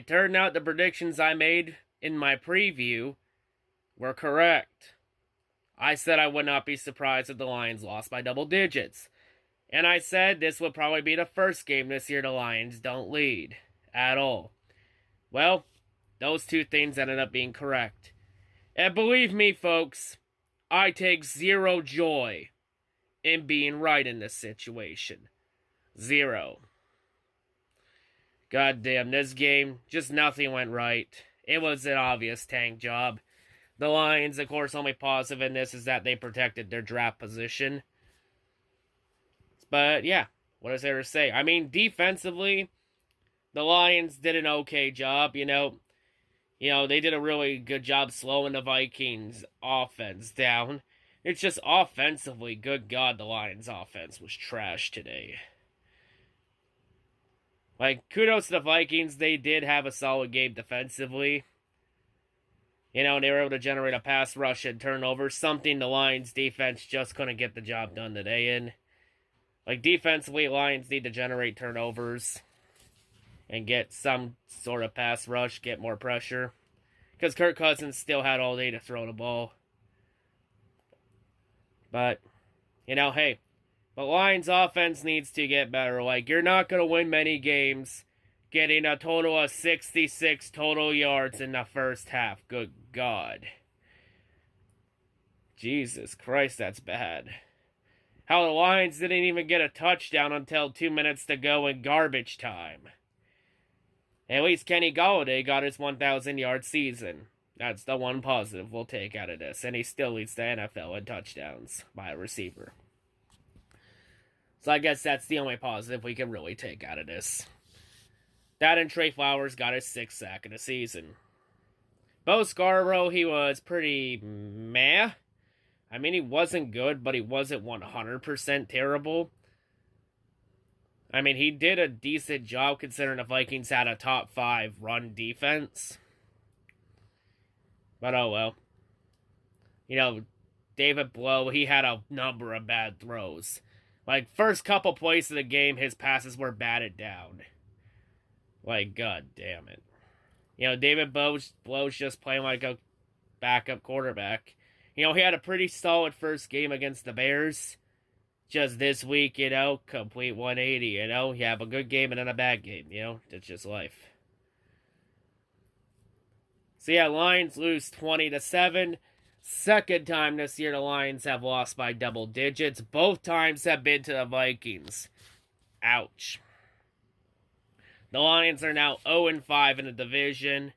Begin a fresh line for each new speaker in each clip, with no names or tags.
it turned out the predictions I made in my preview were correct. I said I would not be surprised if the Lions lost by double digits. And I said this would probably be the first game this year the Lions don't lead at all. Well, those two things ended up being correct. And believe me, folks, I take zero joy in being right in this situation. Zero. God damn, this game, just nothing went right. It was an obvious tank job. The Lions, of course, only positive in this is that they protected their draft position. But, yeah, what is there to say? I mean, defensively, the Lions did an okay job, you know. They did a really good job slowing the Vikings' offense down. It's just offensively, good God, the Lions' offense was trash today. Like, kudos to the Vikings, they did have a solid game defensively. They were able to generate a pass rush and turnovers, something the Lions' defense just couldn't get the job done today in. Like, defensively, Lions need to generate turnovers and get some sort of pass rush, get more pressure. Because Kirk Cousins still had all day to throw the ball. But, hey, the Lions' offense needs to get better. Like, you're not going to win many games getting a total of 66 total yards in the first half. Good God. Jesus Christ, that's bad. How the Lions didn't even get a touchdown until 2 minutes to go in garbage time. At least Kenny Golladay got his 1,000-yard season. That's the one positive we'll take out of this. And he still leads the NFL in touchdowns by a receiver. So I guess that's the only positive we can really take out of this. That and Trey Flowers got his 6th sack of the season. Bo Scarborough, he was pretty meh. I mean, he wasn't good, but he wasn't 100% terrible. I mean, he did a decent job considering the Vikings had a top 5 run defense. But oh well. David Blow, he had a number of bad throws. Like, first couple plays of the game, his passes were batted down. Like, god damn it. David Blow's just playing like a backup quarterback. He had a pretty solid first game against the Bears. Just this week, complete 180, You have a good game and then a bad game, It's just life. So yeah, Lions lose 20-7. Second time this year the Lions have lost by double digits. Both times have been to the Vikings. Ouch. The Lions are now 0-5 in the division.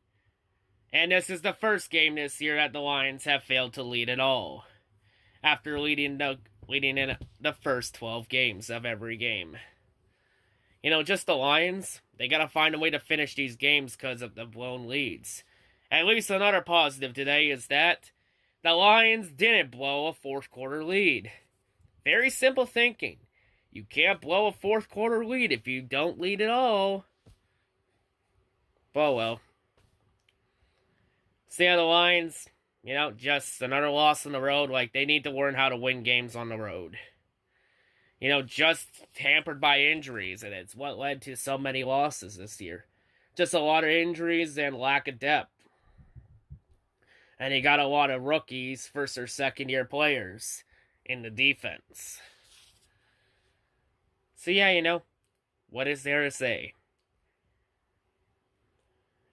And this is the first game this year that the Lions have failed to lead at all. After leading in the first 12 games of every game. Just the Lions, they gotta find a way to finish these games because of the blown leads. At least another positive today is that the Lions didn't blow a fourth quarter lead. Very simple thinking. You can't blow a fourth quarter lead if you don't lead at all. Oh well. So yeah, the Lions, just another loss on the road. Like, they need to learn how to win games on the road. Just hampered by injuries, and it's what led to so many losses this year. Just a lot of injuries and lack of depth. And he got a lot of rookies, first or second year players in the defense. So yeah, what is there to say?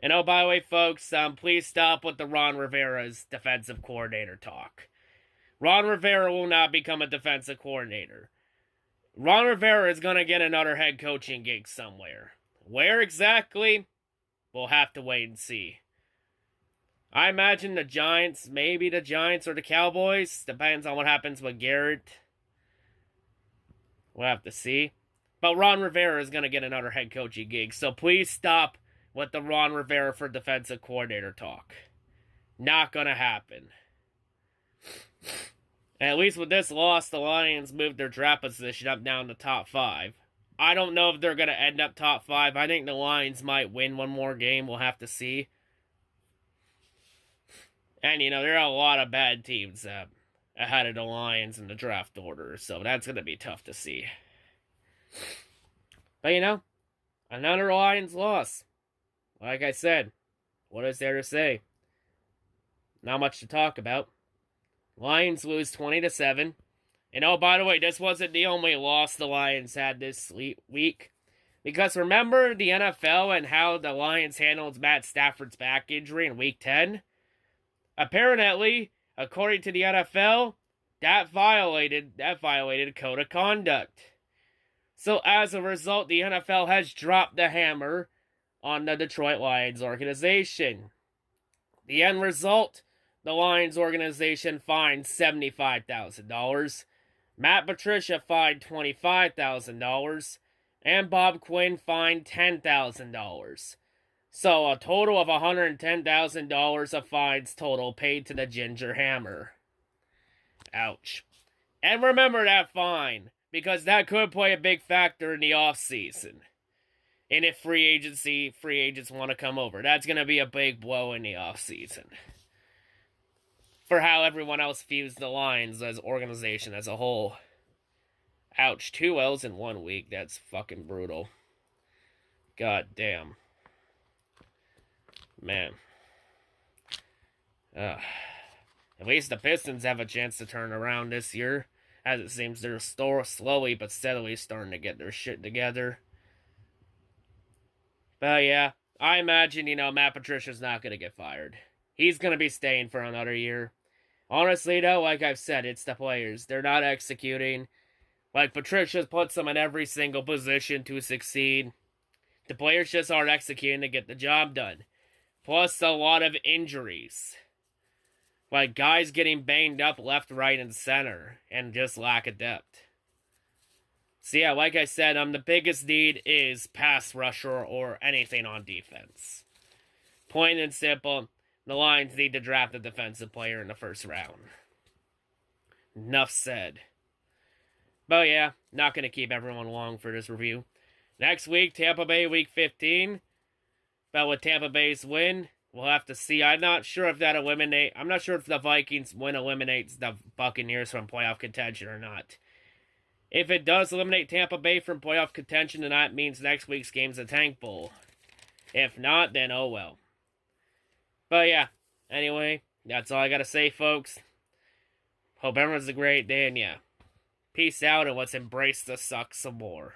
And oh, by the way, folks, please stop with the Ron Rivera's defensive coordinator talk. Ron Rivera will not become a defensive coordinator. Ron Rivera is going to get another head coaching gig somewhere. Where exactly? We'll have to wait and see. I imagine the Giants, maybe the Giants or the Cowboys. Depends on what happens with Garrett. We'll have to see. But Ron Rivera is going to get another head coaching gig. So please stop with the Ron Rivera for defensive coordinator talk. Not going to happen. And at least with this loss, the Lions moved their draft position up down to top 5. I don't know if they're going to end up top 5. I think the Lions might win one more game. We'll have to see. And, there are a lot of bad teams ahead of the Lions in the draft order. So that's going to be tough to see. But, another Lions loss. like I said, what is there to say? Not much to talk about. Lions lose 20-7. And oh, by the way, this wasn't the only loss the Lions had this week. Because remember the NFL and how the Lions handled Matt Stafford's back injury in Week 10? Apparently, according to the NFL, that violated code of conduct. So as a result, the NFL has dropped the hammer on the Detroit Lions organization. The end result, the Lions organization fined $75,000. Matt Patricia fined $25,000. And Bob Quinn fined $10,000. So a total of $110,000 of fines total paid to the Ginger Hammer. Ouch. And remember that fine, because that could play a big factor in the offseason. And if free agents want to come over, that's going to be a big blow in the offseason. For how everyone else views the Lions as an organization as a whole. Ouch, 2 L's in 1 week. That's fucking brutal. God damn. Man. At least the Pistons have a chance to turn around this year. As it seems they're slowly but steadily starting to get their shit together. But yeah, I imagine, Matt Patricia's not going to get fired. He's going to be staying for another year. Honestly, though, like I've said, it's the players. They're not executing. Like, Patricia puts them in every single position to succeed. The players just aren't executing to get the job done. Plus, a lot of injuries. Like, guys getting banged up left, right, and center. And just lack of depth. So yeah, like I said, the biggest need is pass rusher or anything on defense. Plain and simple, the Lions need to draft a defensive player in the first round. Enough said. But yeah, not going to keep everyone long for this review. Next week, Tampa Bay, Week 15. But with Tampa Bay's win, we'll have to see. I'm not sure if the Vikings win eliminates the Buccaneers from playoff contention or not. If it does eliminate Tampa Bay from playoff contention, then that means next week's game's a tank bowl. If not, then oh well. But yeah, anyway, that's all I got to say, folks. Hope everyone's a great day, and yeah. Peace out, and let's embrace the suck some more.